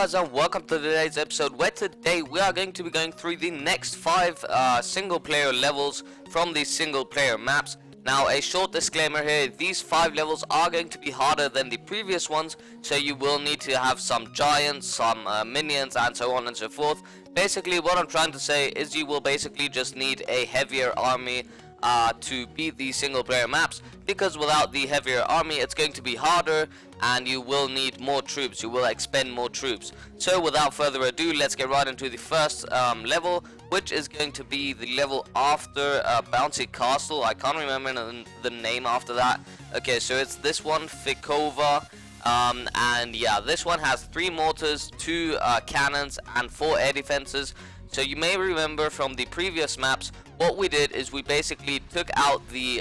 guys, and welcome to today's episode, where today we are going to be going through the next 5 single player levels from the single player maps. Now, a short disclaimer here, these 5 levels are going to be harder than the previous ones, so you will need to have some giants, some minions, and so on and so forth. Basically, what I'm trying to say is you will basically just need a heavier army to beat these single player maps, because without the heavier army it's going to be harder and you will need more troops, you will expend more troops. So without further ado, let's get right into the first level, which is going to be the level after Bouncy Castle. I can't remember the name after that. Okay, so it's this one, Fikova. And yeah, this one has 3 mortars, 2 cannons and 4 air defenses. So you may remember from the previous maps, what we did is we basically took out the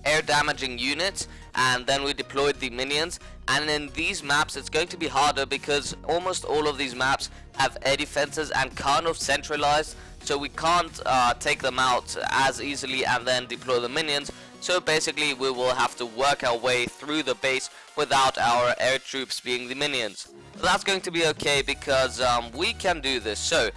air damaging units and then we deployed the minions. And in these maps it's going to be harder because almost all of these maps have air defenses and kind of centralized, so we can't take them out as easily and then deploy the minions. So basically we will have to work our way through the base without our air troops being the minions. But that's going to be okay because we can do this. So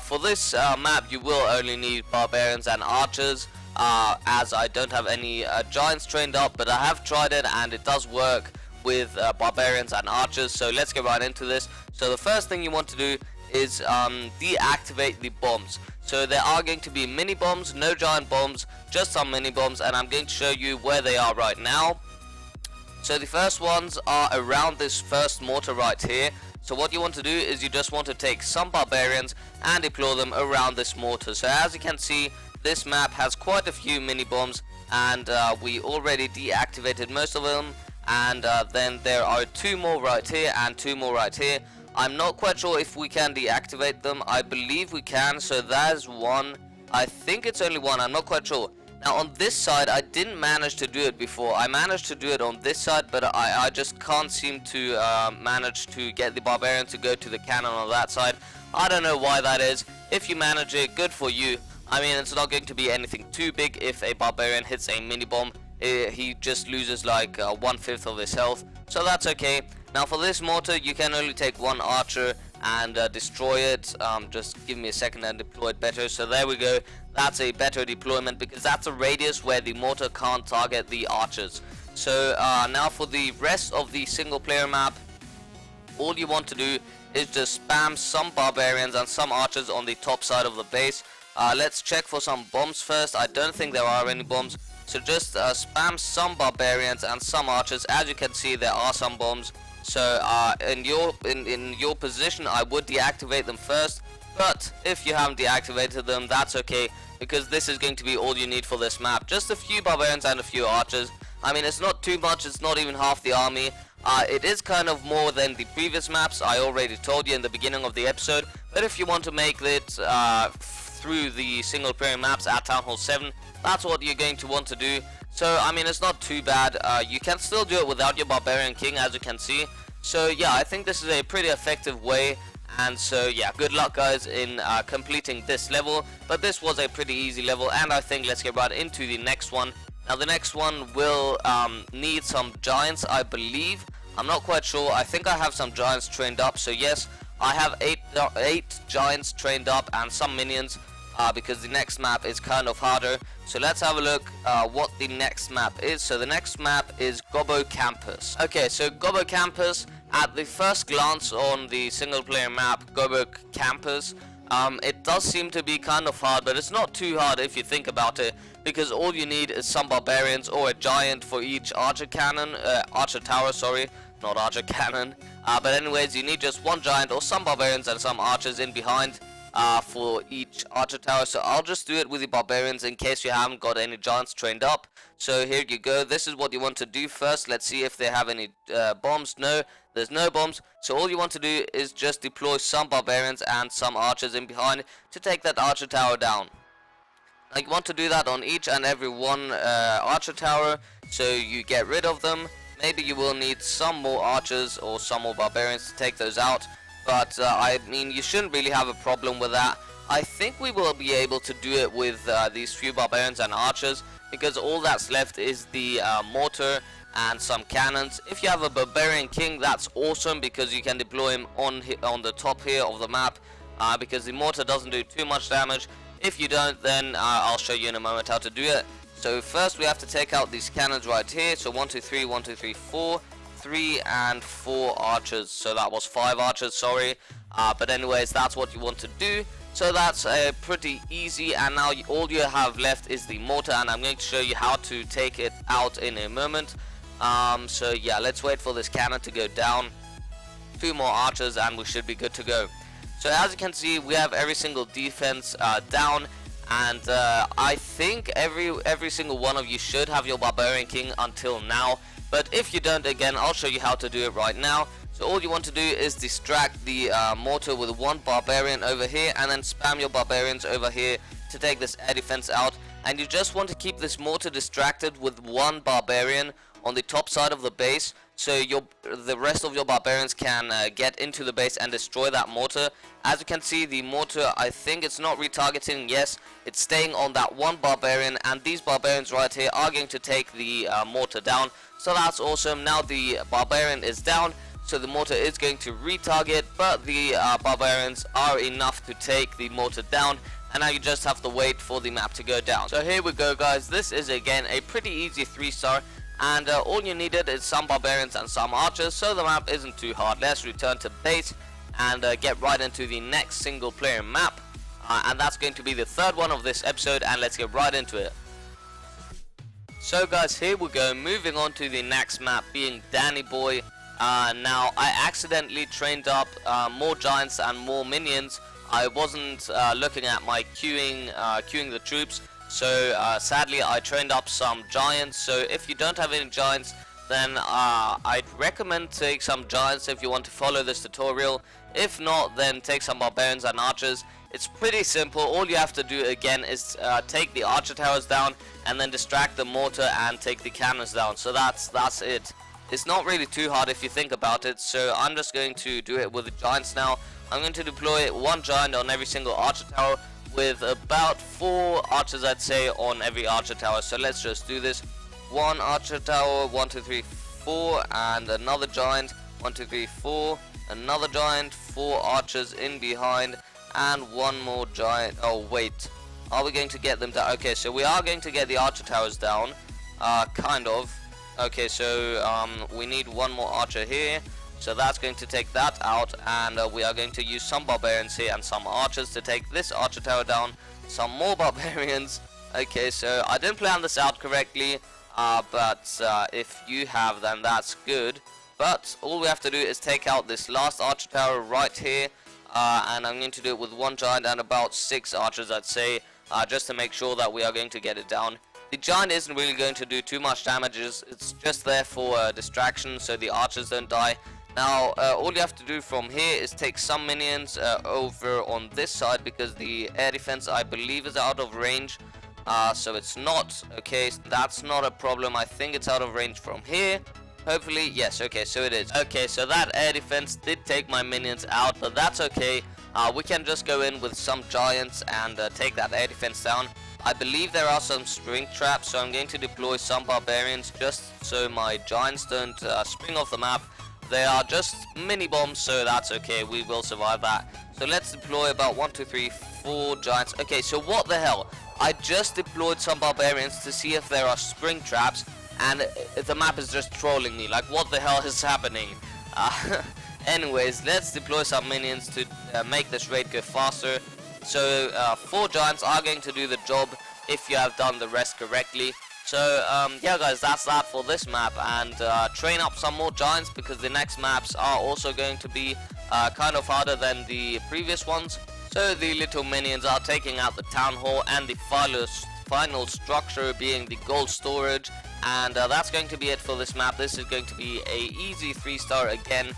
for this map you will only need barbarians and archers, as I don't have any giants trained up, but I have tried it and it does work with barbarians and archers. So let's get right into this. So the first thing you want to do is deactivate the bombs. So there are going to be mini bombs, no giant bombs, just some mini bombs, and I'm going to show you where they are right now. So the first ones are around this first mortar right here. So what you want to do is you just want to take some barbarians and deploy them around this mortar. So as you can see, this map has quite a few mini bombs, and we already deactivated most of them. And then there are 2 more right here and 2 more right here. I'm not quite sure if we can deactivate them. I believe we can, so there's 1. I think it's only 1, I'm not quite sure. Now on this side I didn't manage to do it before. I managed to do it on this side, but I just can't seem to manage to get the barbarian to go to the cannon on that side. I don't know why that is. If you manage it, good for you. I mean, it's not going to be anything too big. If a barbarian hits a mini bomb, he just loses like 1/5 of his health, so that's okay. Now for this mortar you can only take 1 archer and destroy it. Just give me a second and deploy it better. So there we go, that's a better deployment because that's a radius where the mortar can't target the archers. So now for the rest of the single player map, all you want to do is just spam some barbarians and some archers on the top side of the base. Let's check for some bombs first. I don't think there are any bombs, so just spam some barbarians and some archers. As you can see, there are some bombs. So in your position I would deactivate them first, but if you haven't deactivated them, that's okay, because this is going to be all you need for this map. Just a few barbarians and a few archers. I mean, it's not too much, it's not even half the army. It is kind of more than the previous maps, I already told you in the beginning of the episode. But if you want to make it through the single player maps at Town Hall 7, that's what you're going to want to do. So I mean, it's not too bad. You can still do it without your barbarian king, as you can see. So yeah, I think this is a pretty effective way. And so yeah, good luck guys in completing this level. But this was a pretty easy level, and I think let's get right into the next one. Now the next one will need some giants, I believe. I'm not quite sure. I think I have some giants trained up. So yes, I have 8 giants trained up and some minions, because the next map is kind of harder. So let's have a look what the next map is. So the next map is Goober Campus. Okay, so Goober Campus, at the first glance on the single player map, Goober Campus, it does seem to be kind of hard, but it's not too hard if you think about it, because all you need is some barbarians or a giant for each archer cannon, archer tower, sorry, not archer cannon. But anyways, you need just 1 giant or some barbarians and some archers in behind for each archer tower. So I'll just do it with the barbarians in case you haven't got any giants trained up. So here you go, this is what you want to do first. Let's see if they have any bombs. No, there's no bombs. So all you want to do is just deploy some barbarians and some archers in behind to take that archer tower down. Now you want to do that on each and every 1 archer tower, so you get rid of them. Maybe you will need some more archers or some more barbarians to take those out, but I mean, you shouldn't really have a problem with that. I think we will be able to do it with these few barbarians and archers, because all that's left is the mortar and some cannons. If you have a barbarian king, that's awesome because you can deploy him on the top here of the map, because the mortar doesn't do too much damage. If you don't, then I'll show you in a moment how to do it. So first we have to take out these cannons right here. So 1 2 3 1 2 3 4, 3 and 4 archers. So that was 5 archers, sorry, but anyways, that's what you want to do. So that's pretty easy, and now all you have left is the mortar, and I'm going to show you how to take it out in a moment. So yeah, let's wait for this cannon to go down. 2 more archers and we should be good to go. So as you can see, we have every single defense down, and I think every single one of you should have your barbarian king until now. But if you don't, again, I'll show you how to do it right now. So all you want to do is distract the mortar with 1 barbarian over here, and then spam your barbarians over here to take this air defense out. And you just want to keep this mortar distracted with 1 barbarian on the top side of the base, so the rest of your barbarians can get into the base and destroy that mortar. As you can see, the mortar, I think it's not retargeting. Yes, it's staying on that 1 barbarian, and these barbarians right here are going to take the mortar down. So that's awesome. Now the barbarian is down, so the mortar is going to retarget, but the barbarians are enough to take the mortar down, and now you just have to wait for the map to go down. So here we go, guys. This is again a pretty easy 3-star, and all you needed is some barbarians and some archers, so the map isn't too hard. Let's return to base and get right into the next single player map, and that's going to be the 3rd one of this episode, and let's get right into it. So guys, here we go, moving on to the next map, being Danny Boy. Now I accidentally trained up more giants and more minions. I wasn't looking at my queuing the troops, so sadly I trained up some giants. So if you don't have any giants, then I'd recommend take some giants if you want to follow this tutorial. If not, then take some barbarians and archers. It's pretty simple. All you have to do again is take the archer towers down and then distract the mortar and take the cannons down. So that's it. It's not really too hard if you think about it, so I'm just going to do it with the giants now. I'm going to deploy 1 giant on every single archer tower, with about 4 archers, I'd say, on every archer tower. So let's just do this. 1 archer tower, 1 2 3 4, and another giant, 1 2 3 4, another giant, 4 archers in behind, and 1 more giant. Oh wait, are we going to get them down? Okay, so we are going to get the archer towers down, kind of. Okay, so we need 1 more archer here, so that's going to take that out, and we are going to use some barbarians here and some archers to take this archer tower down, some more barbarians. Okay, so I didn't plan this out correctly, but if you have, then that's good. But all we have to do is take out this last archer tower right here, and I'm going to do it with 1 giant and about 6 archers, I'd say, just to make sure that we are going to get it down. The giant isn't really going to do too much damage, it's just there for distraction, so the archers don't die. Now all you have to do from here is take some minions over on this side, because the air defense, I believe, is out of range. So it's not. Okay, so that's not a problem. I think it's out of range from here. Hopefully, yes. Okay, so it is. Okay, so that air defense did take my minions out, but that's okay. We can just go in with some giants and take that air defense down. I believe there are some spring traps, so I'm going to deploy some barbarians just so my giants don't spring off the map. They are just mini bombs, so that's okay. We will survive that. So let's deploy about 1 2 3 4 giants. Okay, so what the hell? I just deployed some barbarians to see if there are spring traps, and the map is just trolling me. Like, what the hell is happening? Anyways, let's deploy some minions to make this raid go faster. So 4 giants are going to do the job if you have done the rest correctly. So yeah guys, that's that for this map, and train up some more giants, because the next maps are also going to be kind of harder than the previous ones. So the little minions are taking out the town hall and the final structure being the gold storage, and that's going to be it for this map. This is going to be a easy 3-star again.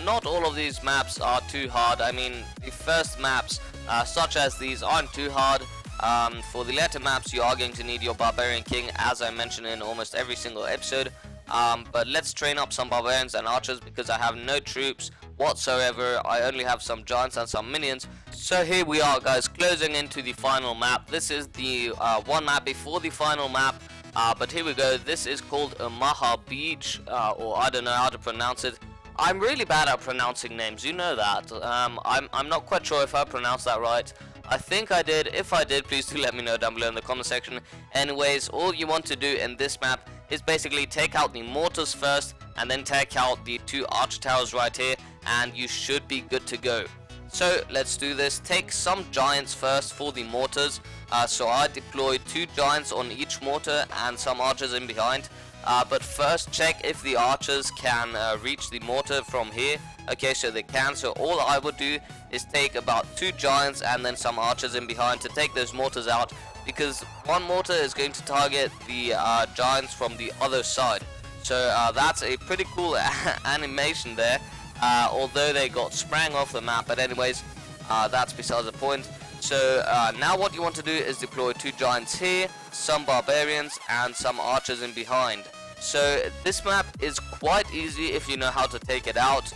Not all of these maps are too hard. I mean, the first maps such as these aren't too hard. For the later maps, you are going to need your barbarian king, as I mentioned in almost every single episode. But let's train up some barbarians and archers, because I have no troops whatsoever. I only have some giants and some minions. So here we are guys, closing into the final map. This is the one map before the final map. But here we go. This is called Maha Beach, or I don't know how to pronounce it. I'm really bad at pronouncing names, you know that. I'm not quite sure if I pronounced that right. I think I did. If I did, please do let me know down below in the comment section. Anyways, all you want to do in this map is basically take out the mortars first, and then take out the 2 archer towers right here, and you should be good to go. So let's do this. Take some giants first for the mortars. So I deployed 2 giants on each mortar and some archers in behind. But first check if the archers can reach the mortar from here. Okay, so they can. So all I would do is take about 2 giants and then some archers in behind to take those mortars out, because one mortar is going to target the giants from the other side. So that's a pretty cool animation there. Although they got sprang off the map, but anyways, that's besides the point. So now what you want to do is deploy 2 giants here, some barbarians, and some archers in behind. So this map is quite easy if you know how to take it out.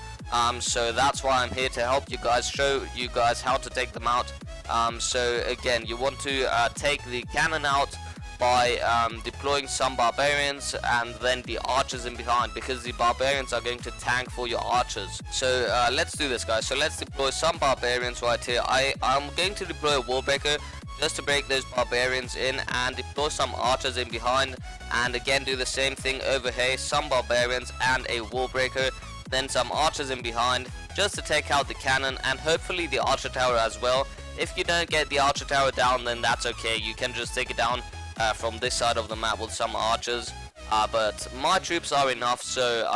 So that's why I'm here to help you guys, show you guys how to take them out. So again, you want to take the cannon out by deploying some barbarians and then the archers in behind, because the barbarians are going to tank for your archers. So let's do this, guys. So let's deploy some barbarians right here. I'm going to deploy a wall breaker just to break those barbarians in, and deploy some archers in behind, and again do the same thing over here, some barbarians and a wall breaker, then some archers in behind just to take out the cannon and hopefully the archer tower as well. If you don't get the archer tower down, then that's okay, you can just take it down from this side of the map with some archers, but my troops are enough. So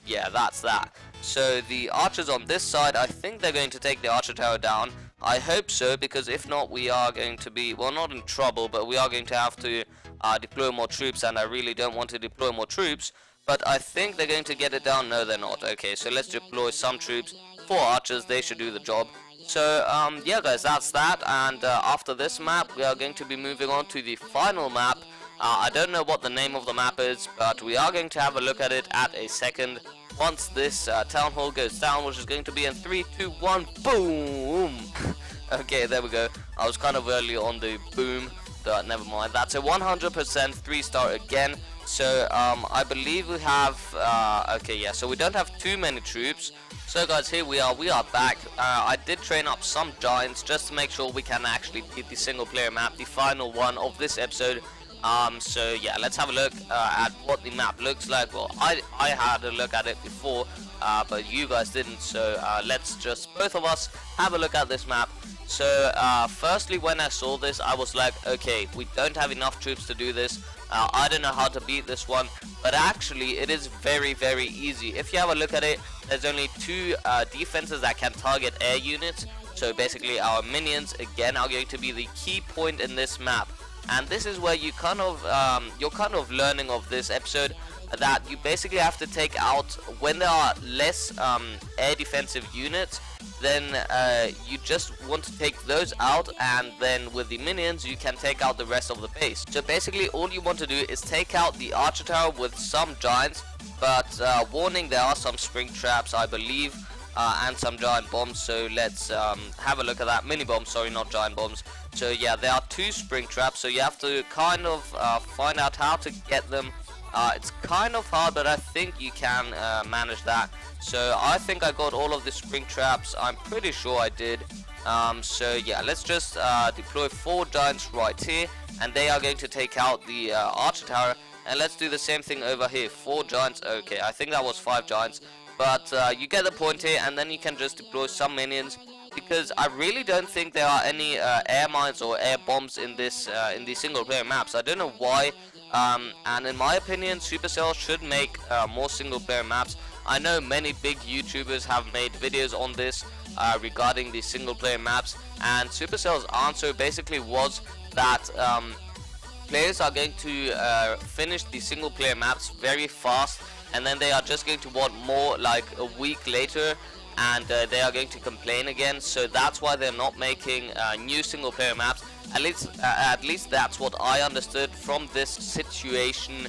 yeah, that's that. So the archers on this side, I think they're going to take the archer tower down. I hope so, because if not, we are going to be, well, not in trouble, but we are going to have to deploy more troops, and I really don't want to deploy more troops. But I think they're going to get it down. No, they're not. Okay, so let's deploy some troops. 4 archers, they should do the job. So yeah, guys, that's that. And after this map, we are going to be moving on to the final map. I don't know what the name of the map is, but we are going to have a look at it at a second once this town hall goes down, which is going to be in 3, 2, 1, boom. Okay, there we go. I was kind of early on the boom, but never mind. That's a 100% 3-star again. So I believe we have okay, yeah, so we don't have too many troops. So guys, here we are back. I did train up some giants just to make sure we can actually beat the single player map, the final one of this episode. So yeah, let's have a look at what the map looks like. Well, I had a look at it before, but you guys didn't. So let's just both of us have a look at this map. So firstly, when I saw this, I was like, okay, we don't have enough troops to do this. I don't know how to beat this one, but actually it is very, very easy. If you have a look at it, there's only 2 defenses that can target air units. So basically our minions again are going to be the key point in this map. And this is where you kind of you're kind of learning of this episode, that you basically have to take out, when there are less air defensive units, then you just want to take those out, and then with the minions you can take out the rest of the base. So basically all you want to do is take out the archer tower with some giants, but warning, there are some spring traps, I believe, and some giant bombs. So let's have a look at that. Mini bombs, sorry, not giant bombs. So yeah, there are 2 spring traps, so you have to kind of find out how to get them. It's kind of hard, but I think you can manage that. So I think I got all of the spring traps, I'm pretty sure I did. So yeah, let's just deploy 4 giants right here, and they are going to take out the archer tower. And let's do the same thing over here, 4 giants. Okay, I think that was 5 giants, but you get the point here. And then you can just deploy some minions, because I really don't think there are any air mines or air bombs in this in the single player maps. I don't know why. And in my opinion, Supercell should make more single player maps. I know many big YouTubers have made videos on this regarding the single player maps, and Supercell's answer basically was that players are going to finish the single player maps very fast, and then they are just going to want more like a week later, and they are going to complain again. So that's why they're not making new single player maps. At least that's what I understood from this situation.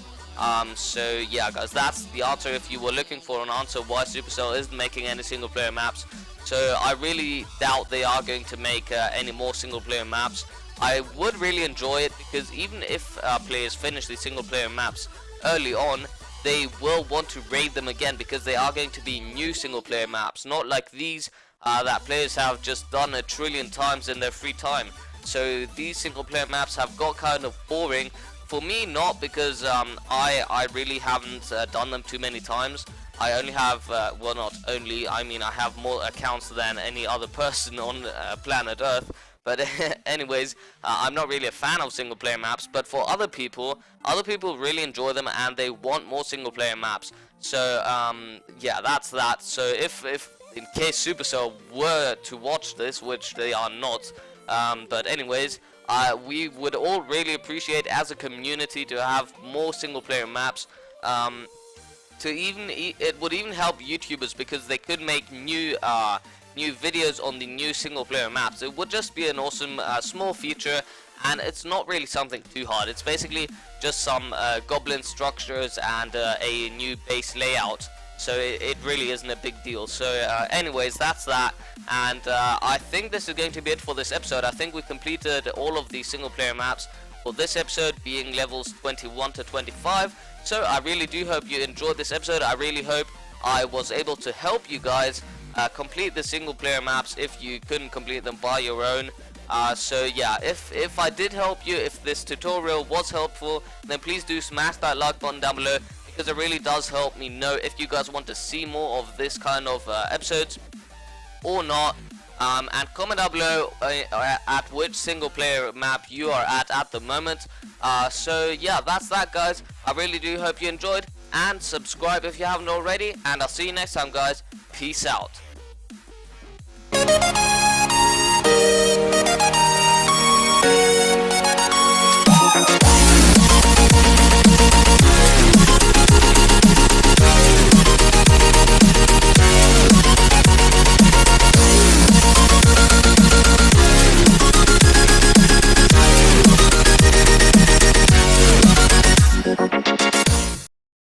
So yeah, guys, that's the answer if you were looking for an answer why Supercell isn't making any single player maps. So I really doubt they are going to make any more single player maps. I would really enjoy it, because even if players finish these single player maps early on, they will want to raid them again, because they are going to be new single player maps, not like these that players have just done a trillion times in their free time. So these single player maps have got kind of boring. For me, not, because I really haven't done them too many times. I only have, well, not only, I mean I have more accounts than any other person on planet Earth. But anyways, I'm not really a fan of single player maps, but for other people really enjoy them and they want more single player maps. So yeah, that's that. So if in case Supercell were to watch this, which they are not, but anyways, we would all really appreciate as a community to have more single player maps. It would even help YouTubers, because they could make new videos on the new single player maps. It would just be an awesome small feature, and it's not really something too hard. It's basically just some goblin structures and a new base layout. So it really isn't a big deal. So anyways, that's that, and I think this is going to be it for this episode. I think we completed all of the single player maps for this episode, being levels 21 to 25. So I really do hope you enjoyed this episode. I really hope I was able to help you guys complete the single player maps if you couldn't complete them by your own. So yeah, if I did help you, if this tutorial was helpful, then please do smash that like button down below, because it really does help me know if you guys want to see more of this kind of episodes or not. And comment down below at which single player map you are at the moment. So yeah, that's that, guys. I really do hope you enjoyed, and subscribe if you haven't already, and I'll see you next time, guys. Peace out.